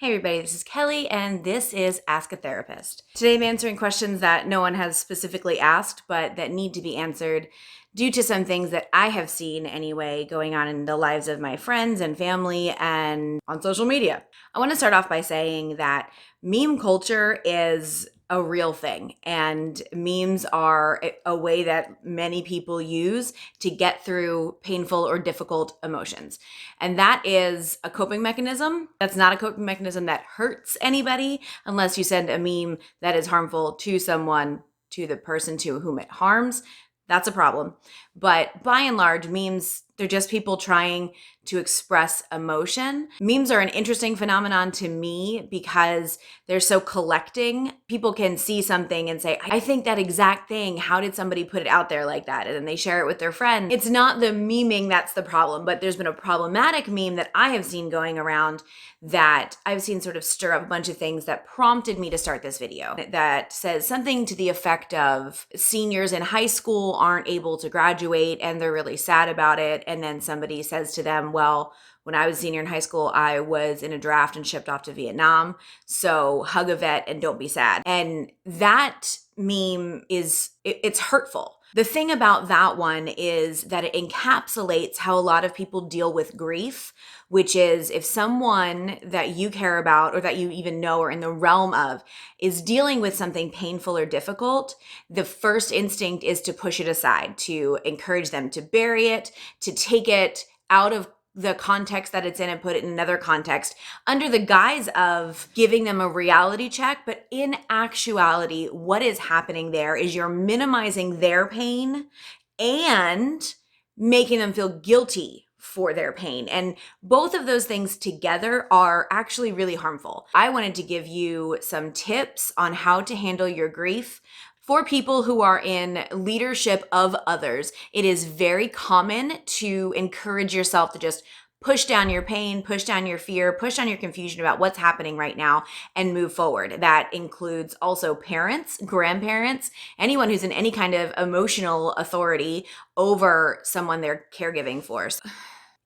Hey everybody, this is Kelly and this is Ask a Therapist. Today I'm answering questions that no one has specifically asked, but that need to be answered due to some things that I have seen anyway going on in the lives of my friends and family and on social media. I want to start off by saying that meme culture is a real thing, and memes are a way that many people use to get through painful or difficult emotions. And that is a coping mechanism. That's not a coping mechanism that hurts anybody unless you send a meme that is harmful to someone, to the person to whom it harms. That's a problem. But by and large, memes, they're just people trying to express emotion. Memes are an interesting phenomenon to me because they're so collecting. People can see something and say, I think that exact thing. How did somebody put it out there like that? And then they share it with their friend. It's not the memeing that's the problem, but there's been a problematic meme that I have seen going around that I've seen sort of stir up a bunch of things that prompted me to start this video, that says something to the effect of seniors in high school aren't able to graduate and they're really sad about it. And then somebody says to them, well, when I was a senior in high school, I was in a draft and shipped off to Vietnam. So hug a vet and don't be sad. And that meme it's hurtful. The thing about that one is that it encapsulates how a lot of people deal with grief, which is if someone that you care about or that you even know or in the realm of is dealing with something painful or difficult, the first instinct is to push it aside, to encourage them to bury it, to take it out of the context that it's in and put it in another context under the guise of giving them a reality check. But in actuality, what is happening there is you're minimizing their pain and making them feel guilty for their pain. And both of those things together are actually really harmful. I wanted to give you some tips on how to handle your grief. For people who are in leadership of others, it is very common to encourage yourself to just push down your pain, push down your fear, push down your confusion about what's happening right now and move forward. That includes also parents, grandparents, anyone who's in any kind of emotional authority over someone they're caregiving for.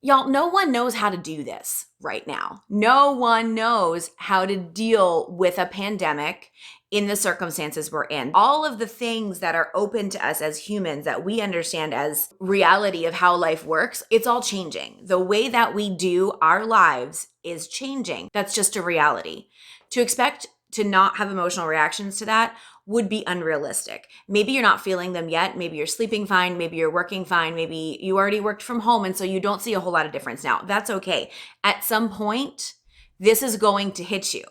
Y'all, no one knows how to do this right now. No one knows how to deal with a pandemic in the circumstances we're in. All of the things that are open to us as humans that we understand as reality of how life works, it's all changing. The way that we do our lives is changing. That's just a reality. To expect to not have emotional reactions to that would be unrealistic. Maybe you're not feeling them yet. Maybe you're sleeping fine. Maybe you're working fine. Maybe you already worked from home and so you don't see a whole lot of difference now. That's okay. At some point, this is going to hit you.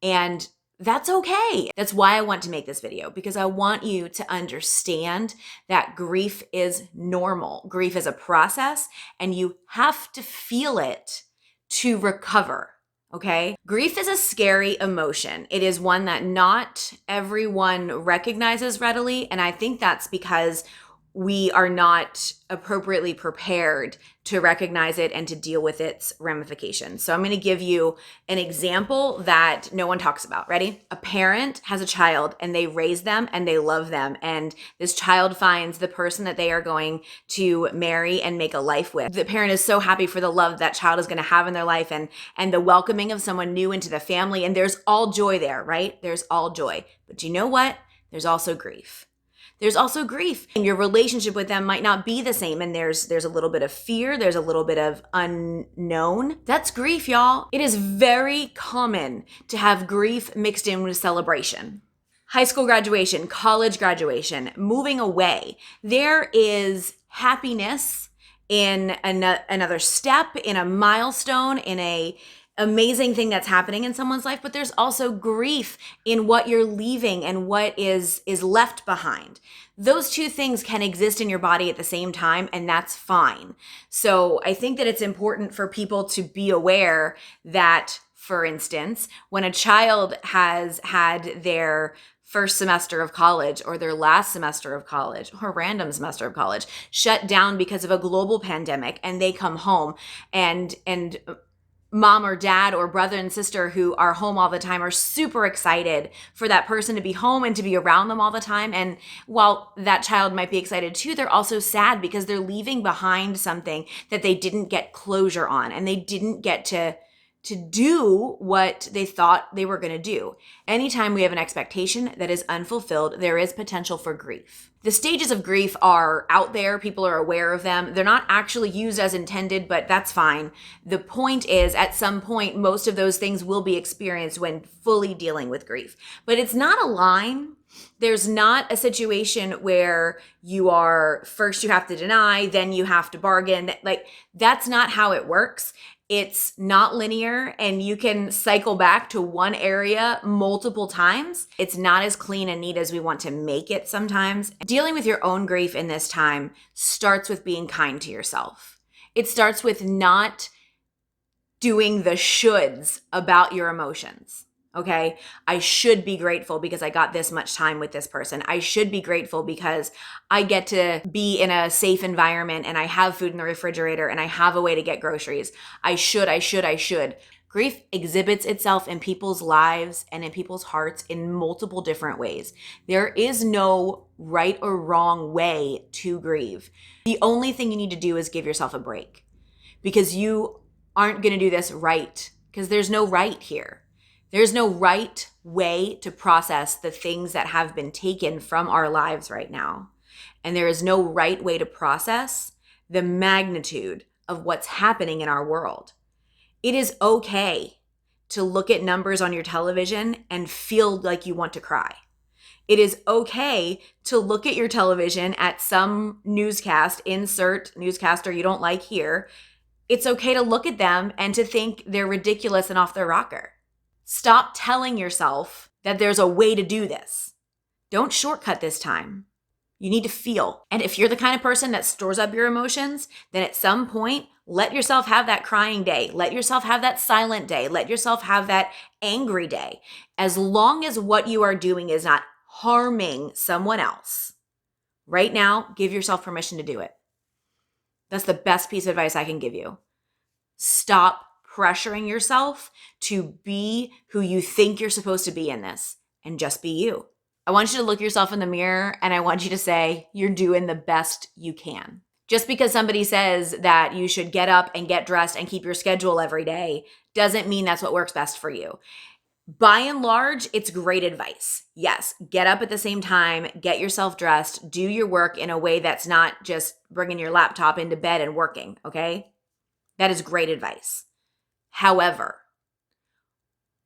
And that's okay. That's why I want to make this video, because I want you to understand that grief is normal. Grief is a process and you have to feel it to recover. Okay? Grief is a scary emotion. It is one that not everyone recognizes readily. And I think that's because we are not appropriately prepared to recognize it and to deal with its ramifications. So I'm going to give you an example that no one talks about. Ready? A parent has a child and they raise them and they love them. And this child finds the person that they are going to marry and make a life with. The parent is so happy for the love that child is going to have in their life and the welcoming of someone new into the family. And there's all joy there, right? There's all joy. But you know what? There's also grief. There's also grief. And your relationship with them might not be the same. And there's a little bit of fear. There's a little bit of unknown. That's grief, y'all. It is very common to have grief mixed in with celebration. High school graduation, college graduation, moving away. There is happiness in another step, in a milestone, in a amazing thing that's happening in someone's life, but there's also grief in what you're leaving and what is left behind. Those two things can exist in your body at the same time, and that's fine. So I think that it's important for people to be aware that, for instance, when a child has had their first semester of college or their last semester of college or random semester of college shut down because of a global pandemic, and they come home and mom or dad or brother and sister who are home all the time are super excited for that person to be home and to be around them all the time. And while that child might be excited too, they're also sad because they're leaving behind something that they didn't get closure on and they didn't get to to do what they thought they were going to do. Anytime we have an expectation that is unfulfilled, there is potential for grief. The stages of grief are out there. People are aware of them. They're not actually used as intended, but that's fine. The point is, at some point, most of those things will be experienced when fully dealing with grief. But it's not a line. There's not a situation where you are first you have to deny, then you have to bargain. Like, that's not how it works. It's not linear, and you can cycle back to one area multiple times. It's not as clean and neat as we want to make it sometimes. Dealing with your own grief in this time starts with being kind to yourself. It starts with not doing the shoulds about your emotions. Okay, I should be grateful because I got this much time with this person. I should be grateful because I get to be in a safe environment and I have food in the refrigerator and I have a way to get groceries. I should. Grief exhibits itself in people's lives and in people's hearts in multiple different ways. There is no right or wrong way to grieve. The only thing you need to do is give yourself a break, because you aren't going to do this right, because there's no right here. There's no right way to process the things that have been taken from our lives right now. And there is no right way to process the magnitude of what's happening in our world. It is okay to look at numbers on your television and feel like you want to cry. It is okay to look at your television at some newscast, insert newscaster you don't like here. It's okay to look at them and to think they're ridiculous and off their rocker. Stop telling yourself that there's a way to do this. Don't shortcut this time. You need to feel. And if you're the kind of person that stores up your emotions, then at some point, let yourself have that crying day. Let yourself have that silent day. Let yourself have that angry day. As long as what you are doing is not harming someone else, right now, give yourself permission to do it. That's the best piece of advice I can give you. Stop pressuring yourself to be who you think you're supposed to be in this, and just be you. I want you to look yourself in the mirror and I want you to say, you're doing the best you can. Just because somebody says that you should get up and get dressed and keep your schedule every day doesn't mean that's what works best for you. By and large, it's great advice. Yes, get up at the same time, get yourself dressed, do your work in a way that's not just bringing your laptop into bed and working, okay? That is great advice. However,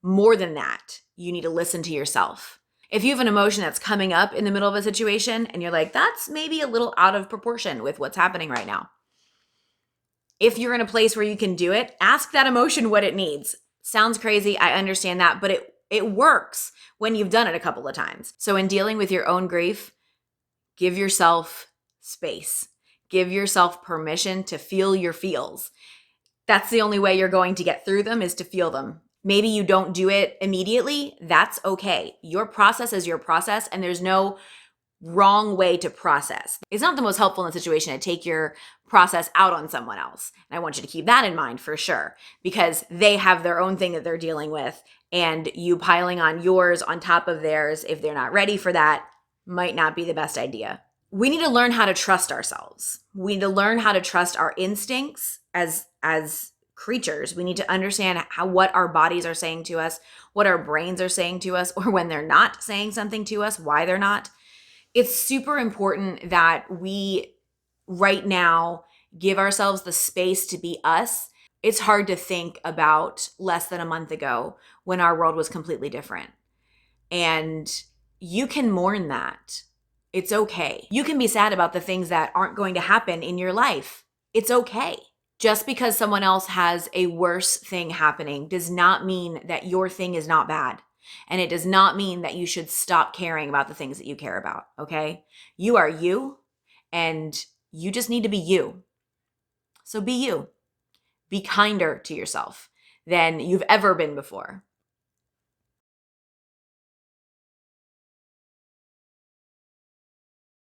more than that, you need to listen to yourself. If you have an emotion that's coming up in the middle of a situation and you're like, that's maybe a little out of proportion with what's happening right now. If you're in a place where you can do it, ask that emotion what it needs. Sounds crazy, I understand that, but it works when you've done it a couple of times. So in dealing with your own grief, give yourself space. Give yourself permission to feel your feels. That's the only way you're going to get through them, is to feel them. Maybe you don't do it immediately. That's okay. Your process is your process, and there's no wrong way to process. It's not the most helpful in the situation to take your process out on someone else. And I want you to keep that in mind for sure, because they have their own thing that they're dealing with, and you piling on yours on top of theirs, if they're not ready for that, might not be the best idea. We need to learn how to trust ourselves. We need to learn how to trust our instincts as creatures. We need to understand what our bodies are saying to us, what our brains are saying to us, or when they're not saying something to us, why they're not. It's super important that we right now give ourselves the space to be us. It's hard to think about less than a month ago when our world was completely different. And you can mourn that. It's okay. You can be sad about the things that aren't going to happen in your life. It's okay. Just because someone else has a worse thing happening does not mean that your thing is not bad. And it does not mean that you should stop caring about the things that you care about, okay? You are you, and you just need to be you. So be you. Be kinder to yourself than you've ever been before.